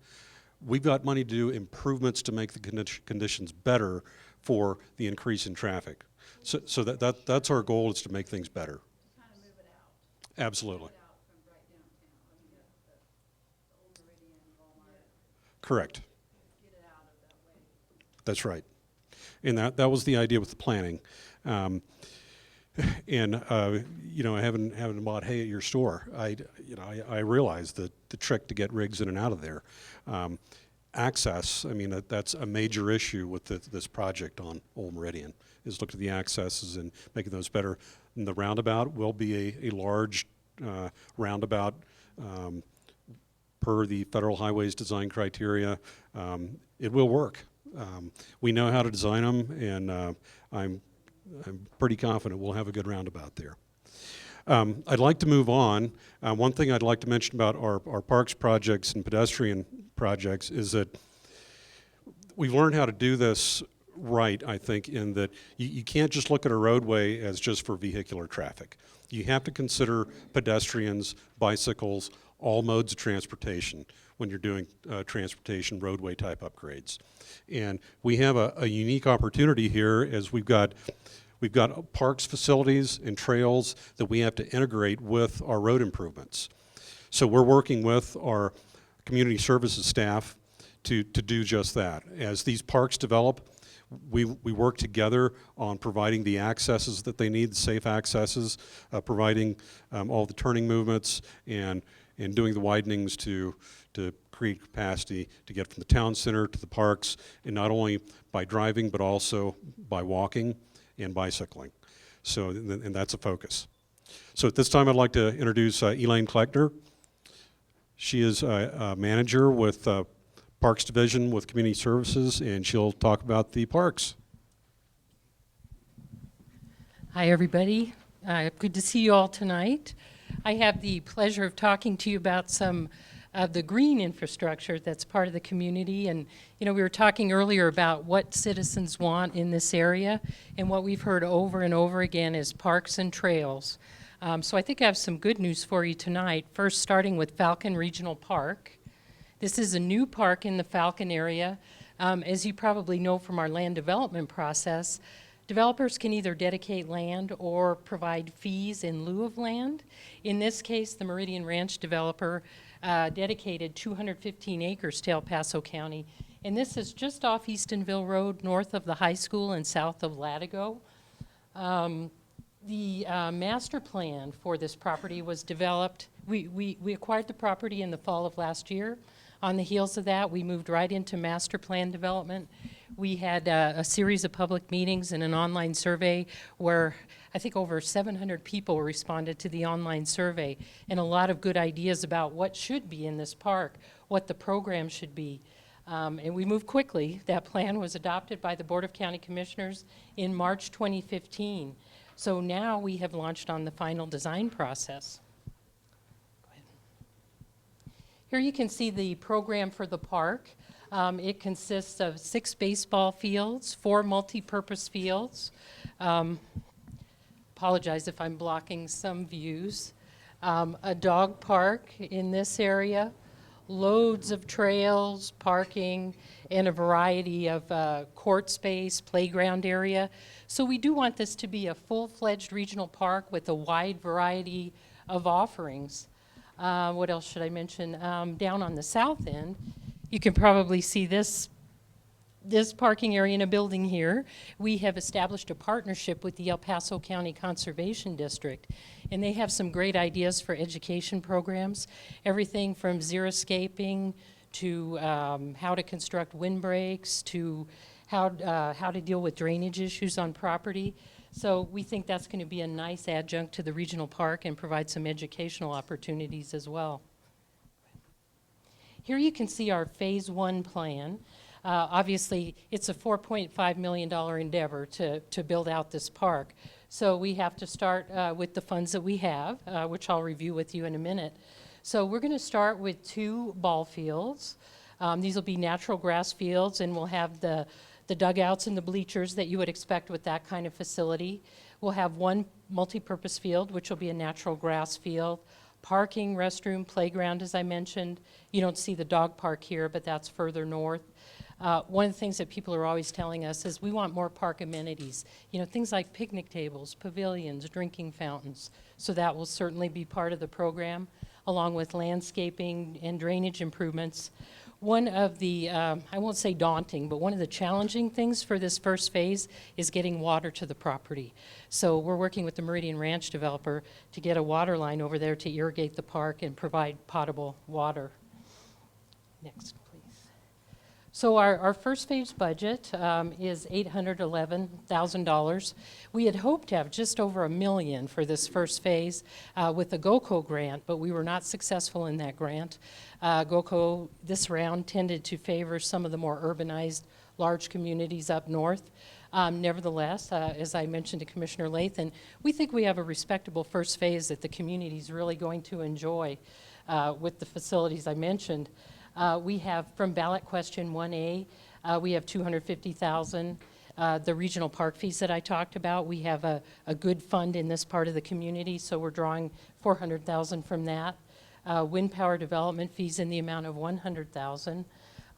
We've got money to do improvements to make the conditions better for the increase in traffic. So that's our goal, is to make things better. kind of move it out. Absolutely. Move it out from right downtown. I mean, the Old Meridian, Walmart, Correct. get it out of that way. That's right. And that was the idea with the planning. Having bought hay at your store, I realized that the trick to get rigs in and out of there. access, I mean, that's a major issue with this project on Old Meridian, is look at the accesses and making those better. And the roundabout will be a large roundabout per the Federal Highways design criteria. It will work. We know how to design them, and I'm pretty confident we'll have a good roundabout there. I'd like to move on. One thing I'd like to mention about our parks projects and pedestrian projects is that we've learned how to do this right, I think, in that you can't just look at a roadway as just for vehicular traffic. You have to consider pedestrians, bicycles, all modes of transportation when you're doing transportation roadway type upgrades. And we have a unique opportunity here as we've got parks facilities and trails that we have to integrate with our road improvements. So we're working with our community services staff to do just that. As these parks develop, we work together on providing the accesses that they need, the safe accesses, providing all the turning movements and doing the widenings to create capacity to get from the town center to the parks, and not only by driving but also by walking and bicycling. So, and that's a focus. So at this time I'd like to introduce Elaine Kleckner. She is a manager with Parks Division with Community Services, and she'll talk about the parks. Hi, everybody. Good to see you all tonight. I have the pleasure of talking to you about some of the green infrastructure that's part of the community. And, you know, we were talking earlier about what citizens want in this area, and what we've heard over and over again is parks and trails. So I think I have some good news for you tonight. First, starting with Falcon Regional Park. This is a new park in the Falcon area. As you probably know from our land development process, developers can either dedicate land or provide fees in lieu of land. In this case, the Meridian Ranch developer dedicated 215 acres to El Paso County. And this is just off Eastonville Road, north of the high school and south of Latigo. The master plan for this property was developed. We acquired the property in the fall of last year. On the heels of that, we moved right into master plan development. We had a series of public meetings and an online survey where I think over 700 people responded to the online survey, and a lot of good ideas about what should be in this park, what the program should be. And we moved quickly. That plan was adopted by the Board of County Commissioners in March 2015. So now we have launched on the final design process. Here you can see the program for the park. It consists of 6 baseball fields, 4 multi-purpose fields. Apologize if I'm blocking some views. A dog park in this area, loads of trails, parking, and a variety of court space, playground area. So we do want this to be a full-fledged regional park with a wide variety of offerings. What else should I mention? Down on the south end, you can probably see this parking area in a building here. We have established a partnership with the El Paso County Conservation District, and they have some great ideas for education programs, everything from xeriscaping to how to construct windbreaks to how to deal with drainage issues on property. So we think that's going to be a nice adjunct to the regional park and provide some educational opportunities as well. Here you can see our phase 1 plan. Obviously, it's a $4.5 million endeavor to build out this park. So we have to start with the funds that we have, which I'll review with you in a minute. So we're going to start with 2 ball fields. These will be natural grass fields, and we'll have the dugouts and the bleachers that you would expect with that kind of facility. We'll have 1 multi-purpose field, which will be a natural grass field. Parking, restroom, playground, as I mentioned. You don't see the dog park here, but that's further north. One of the things that people are always telling us is we want more park amenities. You know, things like picnic tables, pavilions, drinking fountains. So that will certainly be part of the program, along with landscaping and drainage improvements. One of the, I won't say daunting, but one of the challenging things for this first phase is getting water to the property. So we're working with the Meridian Ranch developer to get a water line over there to irrigate the park and provide potable water. Next, please. So our first phase budget is $811,000. We had hoped to have just over $1 million for this first phase with the GOCO grant, but we were not successful in that grant. GOCO this round tended to favor some of the more urbanized large communities up north. Nevertheless, as I mentioned to Commissioner Lathan, we think we have a respectable first phase that the community is really going to enjoy with the facilities I mentioned. We have from ballot question 1A, we have $250,000. The regional park fees that I talked about, we have a good fund in this part of the community, so we're drawing $400,000 from that. Wind power development fees in the amount of $100,000.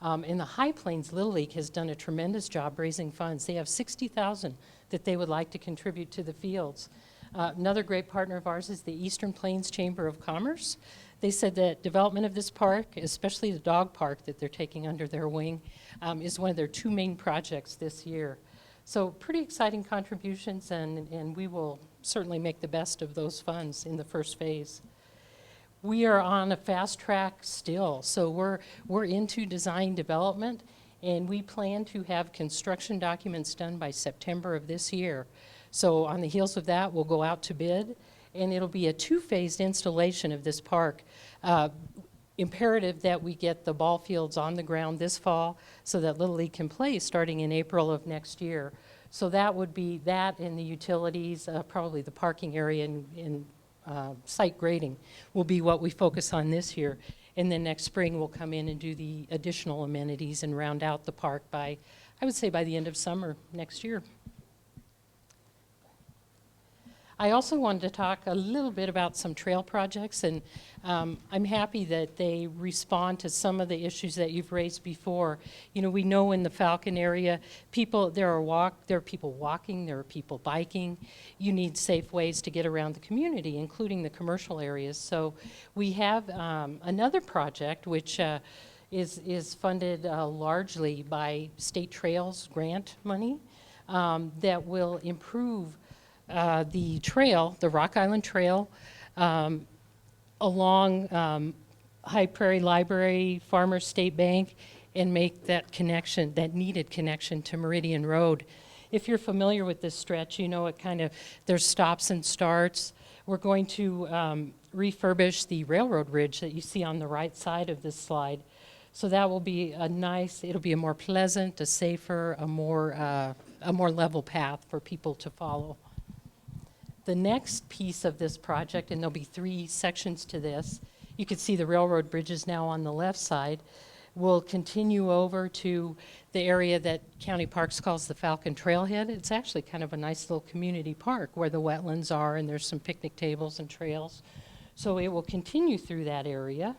And the High Plains Little League has done a tremendous job raising funds. They have $60,000 that they would like to contribute to the fields. Another great partner of ours is the Eastern Plains Chamber of Commerce. They said that development of this park, especially the dog park that they're taking under their wing, is one of their 2 main projects this year. So pretty exciting contributions, and we will certainly make the best of those funds in the first phase. We are on a fast track still, so we're into design development, and we plan to have construction documents done by September of this year. So on the heels of that, we'll go out to bid, and it'll be a 2-phased installation of this park. Imperative that we get the ball fields on the ground this fall so that Little League can play starting in April of next year. So that would be that and the utilities, probably the parking area and site grading will be what we focus on this year. And then next spring we'll come in and do the additional amenities and round out the park by, I would say, by the end of summer next year. I also wanted to talk a little bit about some trail projects, and I'm happy that they respond to some of the issues that you've raised before. You know, we know in the Falcon area, there are people walking, there are people biking. You need safe ways to get around the community, including the commercial areas. So we have another project which is funded largely by state trails grant money that will improve the trail, the Rock Island Trail, along High Prairie Library, Farmers State Bank, and make that connection, that needed connection to Meridian Road. If you're familiar with this stretch, you know there's stops and starts. We're going to refurbish the railroad bridge that you see on the right side of this slide. So that will be it'll be a more pleasant, a safer, a more level path for people to follow. The next piece of this project, and there'll be 3 sections to this, you can see the railroad bridges now on the left side, will continue over to the area that County Parks calls the Falcon Trailhead. It's actually kind of a nice little community park where the wetlands are and there's some picnic tables and trails. So it will continue through that area.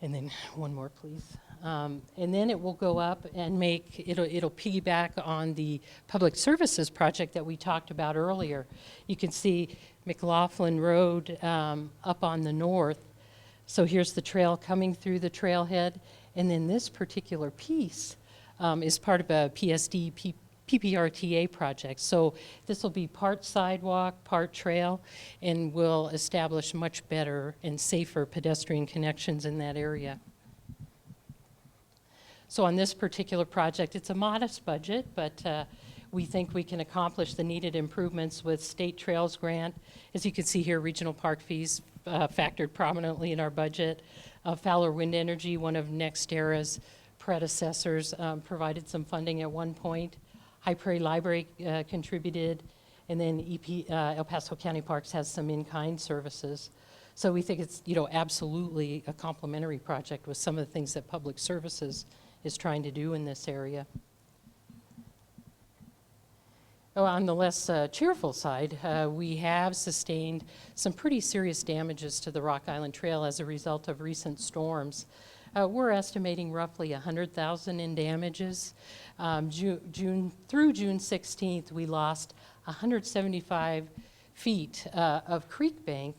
And then one more, please. And then it will go up and it'll piggyback on the public services project that we talked about earlier. You can see McLaughlin Road up on the north. So here's the trail coming through the trailhead. And then this particular piece is part of a PSD PPRTA project. So this will be part sidewalk, part trail, and will establish much better and safer pedestrian connections in that area. So on this particular project, it's a modest budget, but we think we can accomplish the needed improvements with state trails grant. As you can see here, regional park fees factored prominently in our budget. Fowler Wind Energy, one of NextEra's predecessors, provided some funding at one point. High Prairie Library contributed, and then El Paso County Parks has some in-kind services. So we think it's absolutely a complementary project with some of the things that Public Services is trying to do in this area. Oh, on the less cheerful side, we have sustained some pretty serious damages to the Rock Island Trail as a result of recent storms. We're estimating roughly $100,000 in damages. Through June 16th, we lost 175 feet of creek bank,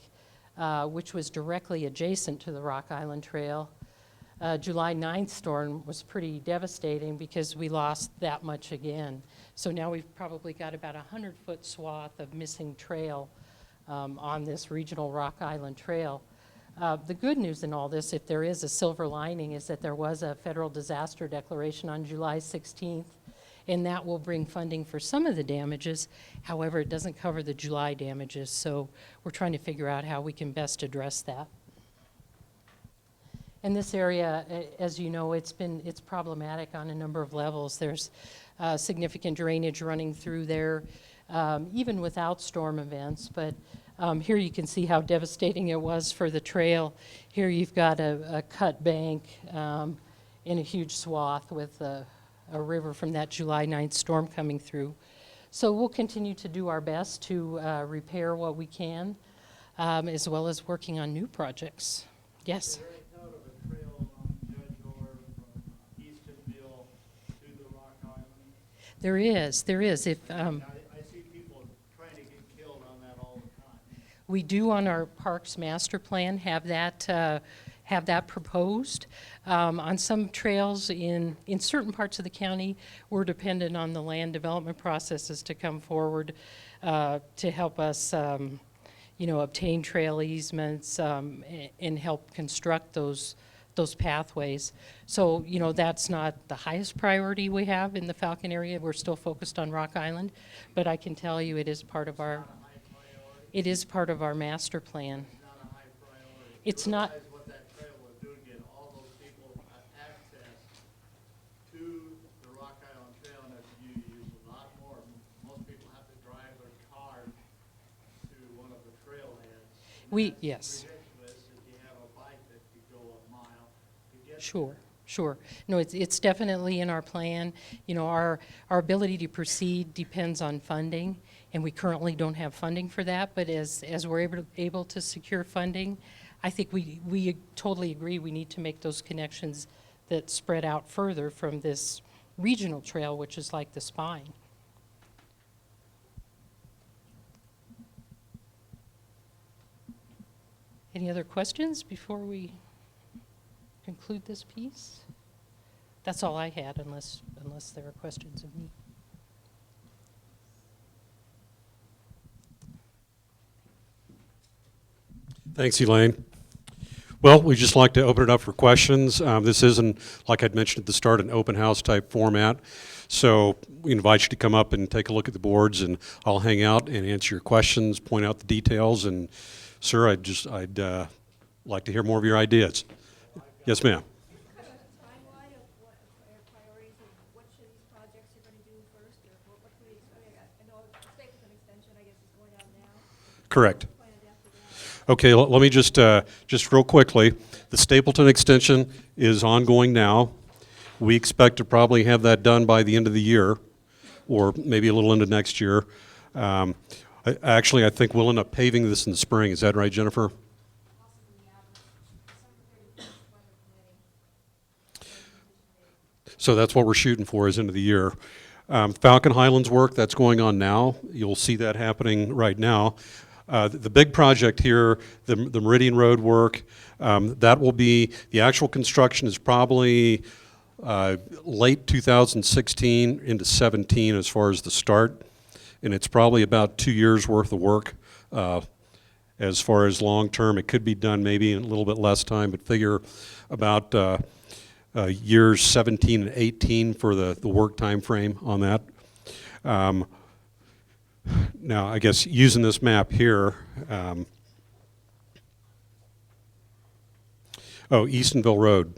which was directly adjacent to the Rock Island Trail. July 9th storm was pretty devastating because we lost that much again. So now we've probably got about a 100-foot swath of missing trail on this regional Rock Island Trail. The good news in all this, if there is a silver lining, is that there was a federal disaster declaration on July 16th, and that will bring funding for some of the damages. However, it doesn't cover the July damages, so we're trying to figure out how we can best address that. In this area, as you know, it's problematic on a number of levels. There's significant drainage running through there, even without storm events. But here you can see how devastating it was for the trail. Here you've got a cut bank in a huge swath with a river from that July 9th storm coming through. So we'll continue to do our best to repair what we can, as well as working on new projects. Yes? Out of a trail on Judge Orr from Eastonville to the Rock Island. There is. If I see people trying to get killed on that all the time. we do on our Parks Master Plan have that proposed. On some trails in certain parts of the county, we're dependent on the land development processes to come forward to help us obtain trail easements and help construct those pathways. So, that's not the highest priority we have in the Falcon area. We're still focused on Rock Island, but I can tell you it is part of our master plan. It's not a high priority. It's You not. realize what that trail would do to get all those people access to the Rock Island Trail, and if you use a lot more, most people have to drive their car to one of the trailheads. And that's Yes. ridiculous if you have a bike that could go a mile to get Sure. No, it's definitely in our plan. Our ability to proceed depends on funding, and we currently don't have funding for that. But as we're able to secure funding, I think we totally agree we need to make those connections that spread out further from this regional trail, which is like the spine. Any other questions before we conclude this piece? That's all I had, unless there are questions of me. Thanks, Elaine. Well, we'd just like to open it up for questions. This isn't, like I'd mentioned at the start, an open house type format. So we invite you to come up and take a look at the boards, and I'll hang out and answer your questions, point out the details. And sir, I'd like to hear more of your ideas. Yes, ma'am. Timeline of what priorities and what should these projects you're gonna do first, or what can we expect? I know Stapleton Extension, I guess, is going on now. Correct. Planned after that. Okay, let me just real quickly. The Stapleton extension is ongoing now. We expect to probably have that done by the end of the year, or maybe a little into next year. Actually, I think we'll end up paving this in the spring. Is that right, Jennifer? So that's what we're shooting for, is end of the year. Falcon Highlands work, that's going on now. You'll see that happening right now. The big project here, the Meridian Road work, that will be, the actual construction is probably late 2016 into 17 as far as the start. And it's probably about 2 years worth of work. As far as long term, it could be done maybe in a little bit less time, but figure about years 17 and 18 for the work time frame on that. Now, I guess using this map here, Eastonville Road.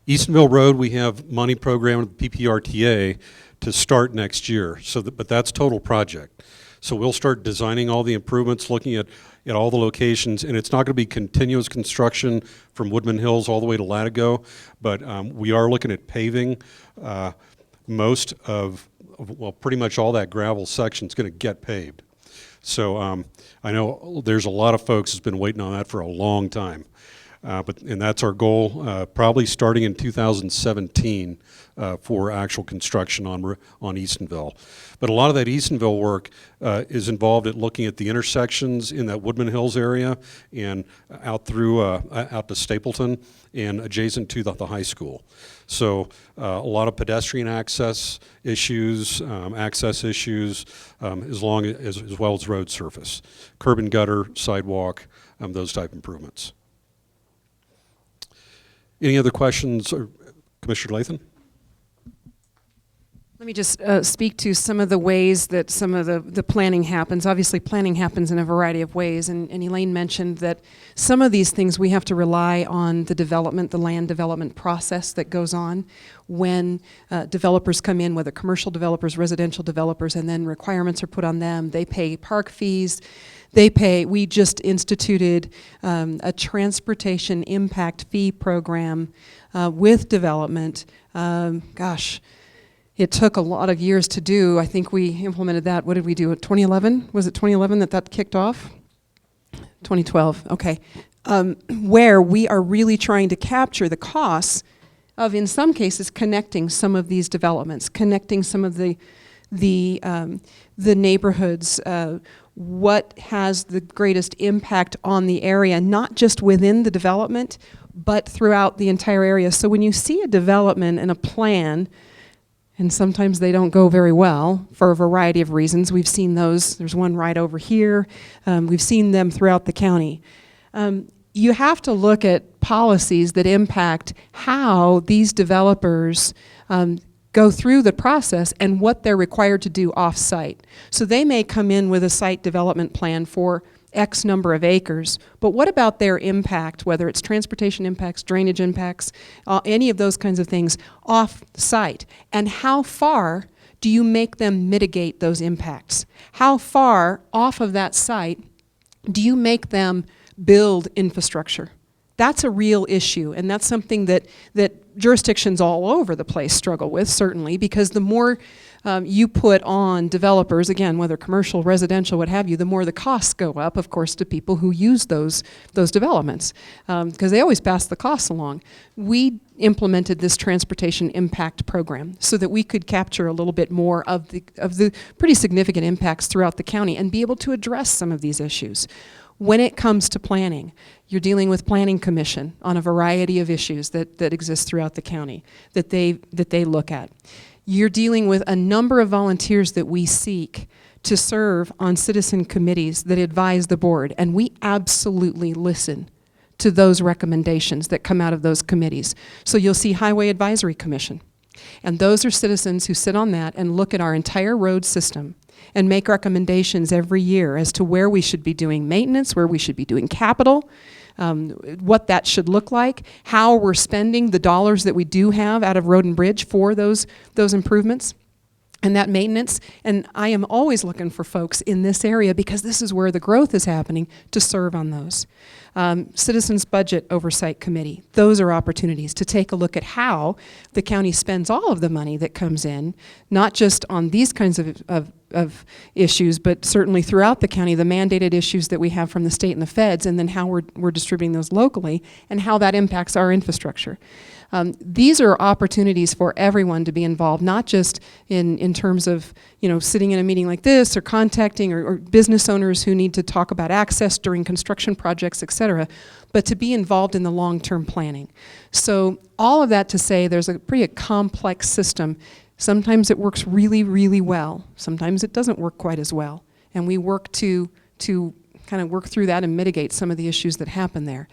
Eastonville Road, we have money programmed with the PPRTA to start next year, but that's total project. So we'll start designing all the improvements, looking at all the locations, and it's not going to be continuous construction from Woodman Hills all the way to Latigo, but we are looking at paving. Most of, well, pretty much all that gravel section is going to get paved. So I know there's a lot of folks who's been waiting on that for a long time. And that's our goal, probably starting in 2017 for actual construction on Eastonville. But a lot of that Eastonville work is involved at looking at the intersections in that Woodman Hills area and out through out to Stapleton and adjacent to the high school. So a lot of pedestrian access issues, as well as road surface, curb and gutter, sidewalk, those type improvements. Any other questions, Commissioner Lathan? Let me just speak to some of the ways that some of the planning happens. Obviously, planning happens in a variety of ways, and Elaine mentioned that some of these things we have to rely on the development, the land development process that goes on when developers come in, whether commercial developers, residential developers, and then requirements are put on them. They pay park fees. We just instituted a transportation impact fee program with development. It took a lot of years to do. I think we implemented that. What did we do? 2011? Was it 2011 that kicked off? 2012, okay. Where we are really trying to capture the costs of, in some cases, connecting some of these developments, connecting some of the neighborhoods, what has the greatest impact on the area, not just within the development, but throughout the entire area. So when you see a development and a plan, and sometimes they don't go very well for a variety of reasons. We've seen those. There's one right over here. We've seen them throughout the county. You have to look at policies that impact how these developers go through the process and what they're required to do off-site. So they may come in with a site development plan for X number of acres, but what about their impact, whether it's transportation impacts, drainage impacts, any of those kinds of things off-site? And how far do you make them mitigate those impacts? How far off of that site do you make them build infrastructure? That's a real issue, and that's something that jurisdictions all over the place struggle with, certainly, because the more you put on developers, again, whether commercial, residential, what have you, the more the costs go up, of course, to people who use those developments, because they always pass the costs along. We implemented this transportation impact program so that we could capture a little bit more of the pretty significant impacts throughout the county and be able to address some of these issues. When it comes to planning, you're dealing with Planning Commission on a variety of issues that exist throughout the county that they look at. You're dealing with a number of volunteers that we seek to serve on citizen committees that advise the board, and we absolutely listen to those recommendations that come out of those committees. So you'll see Highway Advisory Commission, and those are citizens who sit on that and look at our entire road system and make recommendations every year as to where we should be doing maintenance, where we should be doing capital, what that should look like, how we're spending the dollars that we do have out of Road and Bridge for those improvements and that maintenance. And I am always looking for folks in this area because this is where the growth is happening to serve on those. Citizens Budget Oversight Committee, those are opportunities to take a look at how the county spends all of the money that comes in, not just on these kinds of issues, but certainly throughout the county, the mandated issues that we have from the state and the feds, and then how we're distributing those locally, and how that impacts our infrastructure. These are opportunities for everyone to be involved, not just in terms of sitting in a meeting like this or contacting or business owners who need to talk about access during construction projects, et cetera, but to be involved in the long-term planning. So all of that to say there's a pretty complex system. Sometimes it works really, really well. Sometimes it doesn't work quite as well. And we work to kind of work through that and mitigate some of the issues that happen there.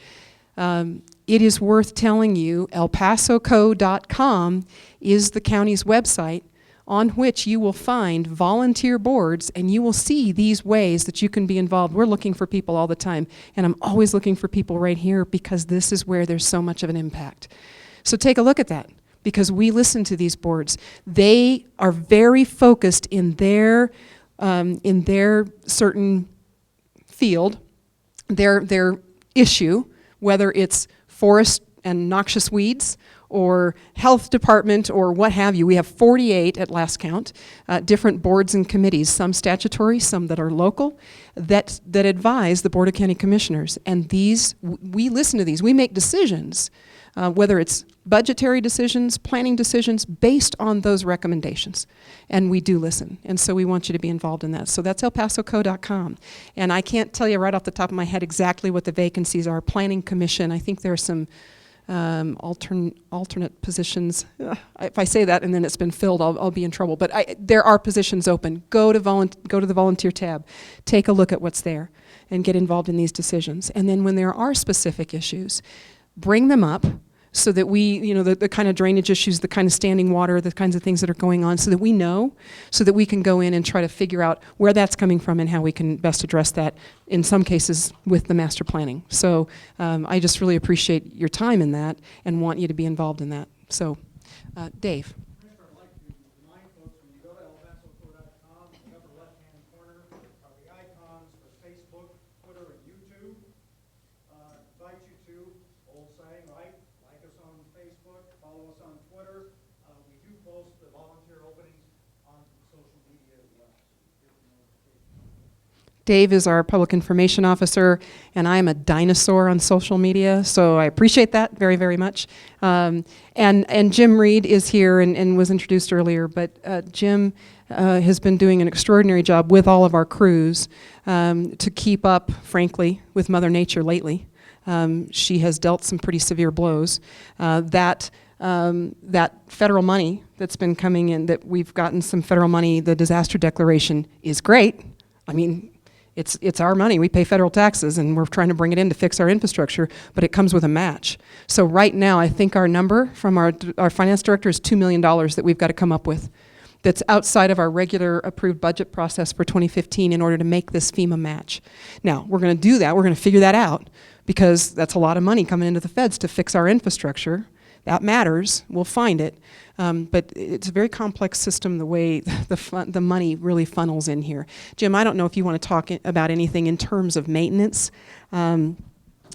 It is worth telling you, elpasoco.com is the county's website on which you will find volunteer boards, and you will see these ways that you can be involved. We're looking for people all the time, and I'm always looking for people right here because this is where there's so much of an impact. So take a look at that, because we listen to these boards. They are very focused in their certain field, their issue, whether it's forest and noxious weeds or health department or what have you. We have 48 at last count, different boards and committees, some statutory, some that are local, that advise the Board of County Commissioners. And we listen to these. We make decisions, whether it's budgetary decisions, planning decisions, based on those recommendations. And we do listen. And so we want you to be involved in that. So that's elpasoco.com. And I can't tell you right off the top of my head exactly what the vacancies are. Planning Commission, I think there are some alternate positions. If I say that and then it's been filled, I'll be in trouble. But there are positions open. Go to the volunteer tab. Take a look at what's there and get involved in these decisions. And then when there are specific issues, bring them up so that we, the kind of drainage issues, the kind of standing water, the kinds of things that are going on, so that we know, so that we can go in and try to figure out where that's coming from and how we can best address that, in some cases, with the master planning. So I just really appreciate your time in that and want you to be involved in that. So, Dave. Commissioner, I'd like to remind folks, when you go to elpasoco.com, in the upper left-hand corner are the icons for Facebook, Twitter, and YouTube. Invite you to, old saying, right? Like us on Facebook, follow us on Twitter. We do post the volunteer openings on social media as well. So you get the notification. Dave is our public information officer, and I am a dinosaur on social media, so I appreciate that very, very much. And Jim Reed is here and was introduced earlier, but Jim has been doing an extraordinary job with all of our crews to keep up, frankly, with Mother Nature lately. She has dealt some pretty severe blows. That federal money that's been coming in, that we've gotten some federal money, the disaster declaration is great. I mean, it's our money. We pay federal taxes, and we're trying to bring it in to fix our infrastructure, but it comes with a match. So right now, I think our number from our finance director is $2 million that we've got to come up with. That's outside of our regular approved budget process for 2015 in order to make this FEMA match. Now, we're going to do that. We're going to figure that out, because that's a lot of money coming into the feds to fix our infrastructure. That matters. We'll find it. But it's a very complex system, the way the money really funnels in here. Jim, I don't know if you want to talk about anything in terms of maintenance and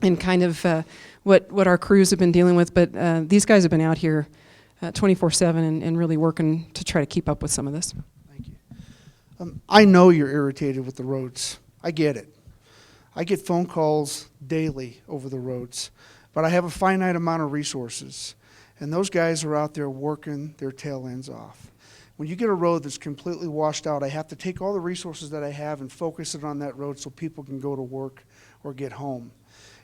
kind of what our crews have been dealing with, but these guys have been out here 24/7 and really working to try to keep up with some of this. Thank you. I know you're irritated with the roads. I get it. I get phone calls daily over the roads, but I have a finite amount of resources. And those guys are out there working their tail ends off. When you get a road that's completely washed out, I have to take all the resources that I have and focus it on that road so people can go to work or get home.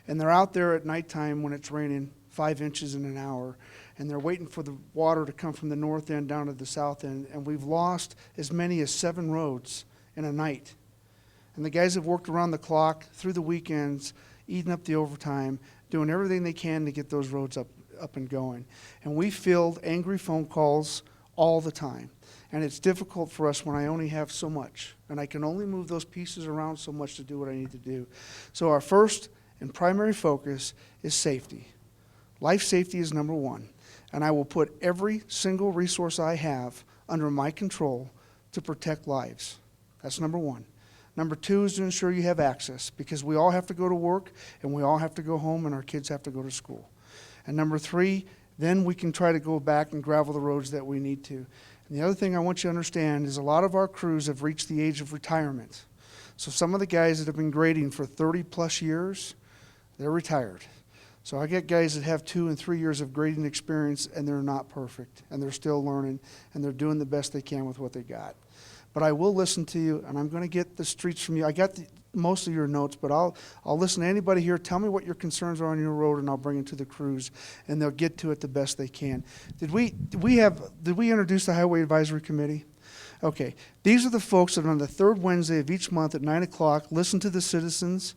And they're out there at nighttime when it's raining 5 inches in an hour, and they're waiting for the water to come from the north end down to the south end, and we've lost as many as 7 roads in a night. And the guys have worked around the clock through the weekends, eating up the overtime, doing everything they can to get those roads up and going. And we field angry phone calls all the time. And it's difficult for us when I only have so much. And I can only move those pieces around so much to do what I need to do. So our first and primary focus is safety. Life safety is number one. And I will put every single resource I have under my control to protect lives. That's number one. Number two is to ensure you have access, because we all have to go to work and we all have to go home and our kids have to go to school. And number three, then we can try to go back and gravel the roads that we need to. And the other thing I want you to understand is a lot of our crews have reached the age of retirement. So some of the guys that have been grading for 30 plus years, they're retired. So I get guys that have 2 and 3 years of grading experience, and they're not perfect, and they're still learning, and they're doing the best they can with what they got. But I will listen to you, and I'm going to get the streets from you. I got most of your notes, but I'll listen to anybody here. Tell me what your concerns are on your road, and I'll bring it to the crews, and they'll get to it the best they can. Did we introduce the Highway Advisory Committee? Okay. These are the folks that on the third Wednesday of each month at 9 o'clock listen to the citizens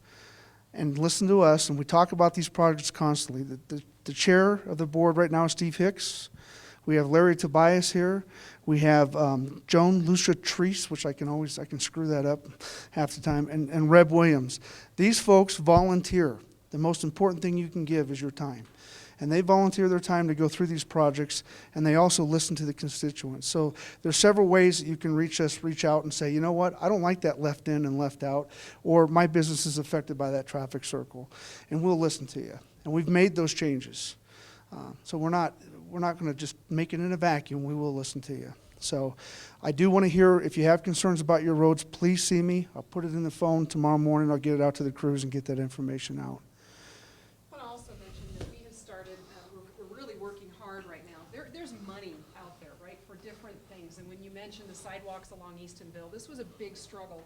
and listen to us, and we talk about these projects constantly. The chair of the board right now is Steve Hicks. We have Larry Tobias here. We have Joan Lucia Treese, which I can screw that up half the time, and Reb Williams. These folks volunteer. The most important thing you can give is your time. And they volunteer their time to go through these projects, and they also listen to the constituents. So there's several ways that you can reach out and say, you know what, I don't like that left in and left out, or my business is affected by that traffic circle. And we'll listen to you. And we've made those changes. So we're not going to just make it in a vacuum. We will listen to you. So I do want to hear, if you have concerns about your roads, please see me. I'll put it in the phone tomorrow morning. I'll get it out to the crews and get that information out. I want to also mention that we have started, we're really working hard right now. There's money out there, right, for different things. And when you mentioned the sidewalks along Eastonville, this was a big struggle,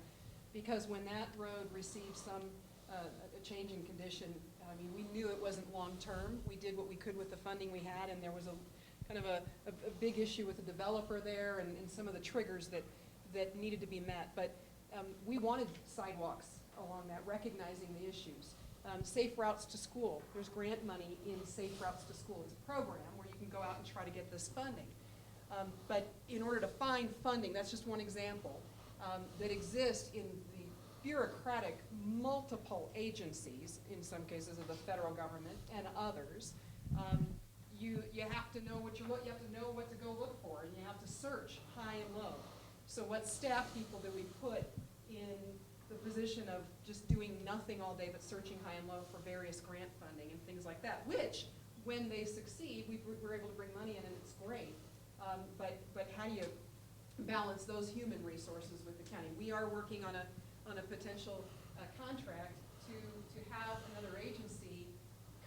because when that road received some a change in condition, I mean, we knew it wasn't long-term. We did what we could with the funding we had, and there was a kind of a big issue with the developer there and some of the triggers that needed to be met. But we wanted sidewalks along that, recognizing the issues. Safe Routes to School. There's grant money in Safe Routes to School. It's a program where you can go out and try to get this funding. But in order to find funding, that's just one example, that exists in the bureaucratic multiple agencies, in some cases of the federal government and others, you have to know what you have to know what to go look for, and you have to search high and low. So what staff people do we put in the position of just doing nothing all day but searching high and low for various grant funding and things like that, which, when they succeed, we're able to bring money in and it's great. But how do you balance those human resources with the county? We are working on a potential contract to have another agency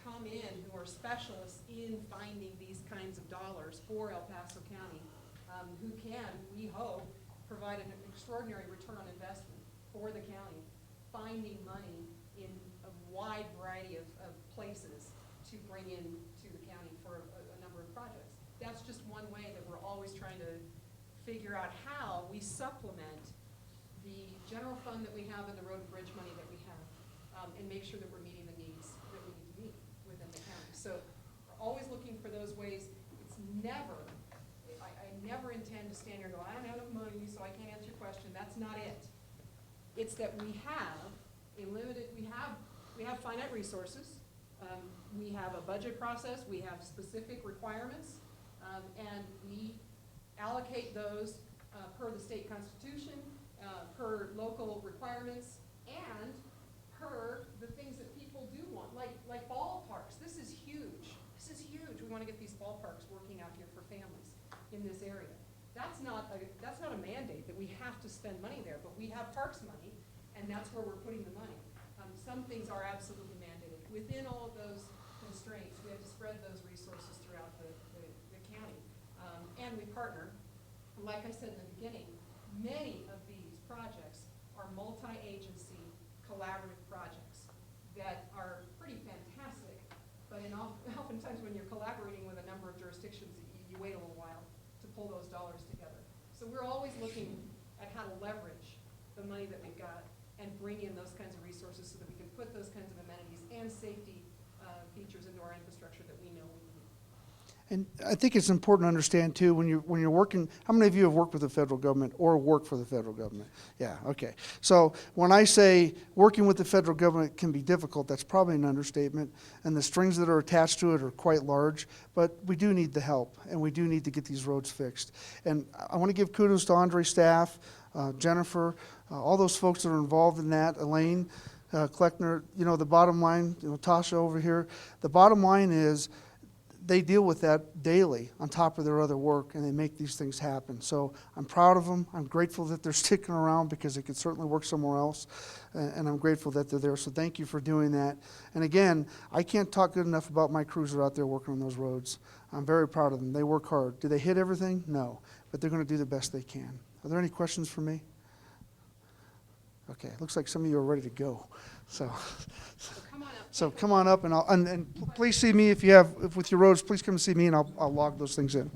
come in who are specialists in finding these kinds of dollars for El Paso County, who can, we hope, provide an extraordinary return on investment for the county, finding money in a wide variety of places to bring in to the county for a number of projects. That's just one way that we're always trying to figure out how we supplement the general fund that we have and the road and bridge money that we have, and make sure that we're meeting the needs that we need to meet within the county. So we're always looking for those ways. It's never, I never intend to stand here and go, I don't have enough money, so I can't answer your question. That's not it. It's that we have a limited, we have finite resources. We have a budget process. We have specific requirements, and we allocate those per the state constitution, per local requirements, and per the things that people do want, like ballparks. This is huge. This is huge. We want to get these ballparks working out here for families in this area. That's not a mandate that we have to spend money there, but we have parks money, and that's where we're putting the money. Some things are absolutely mandated. Within all of those constraints, we have to spread those resources throughout the county. And we partner. Like I said in the beginning, many of these projects are multi-agency collaborative projects that are pretty fantastic, but oftentimes when you're collaborating with a number of jurisdictions, you wait a little while to pull those dollars together. So we're always looking at how to leverage the money that we've got and bring in those kinds of resources so that we can put those kinds of amenities and safety features into our infrastructure that we know we need. And I think it's important to understand too, when you're working, how many of you have worked with the federal government or work for the federal government? Yeah, okay. So when I say working with the federal government can be difficult, that's probably an understatement. And the strings that are attached to it are quite large, but we do need the help and we do need to get these roads fixed. And I want to give kudos to Andre's staff, Jennifer, all those folks that are involved in that, Elaine, Kleckner, the bottom line, Tasha over here, the bottom line is they deal with that daily on top of their other work, and they make these things happen. So I'm proud of them. I'm grateful that they're sticking around because they could certainly work somewhere else, and I'm grateful that they're there. So thank you for doing that. And again, I can't talk good enough about my crews that are out there working on those roads. I'm very proud of them. They work hard. Do they hit everything? No, but they're going to do the best they can. Are there any questions for me? Okay, looks like some of you are ready to go. So come on up, and please see me if with your roads. Please come see me, and I'll log those things in.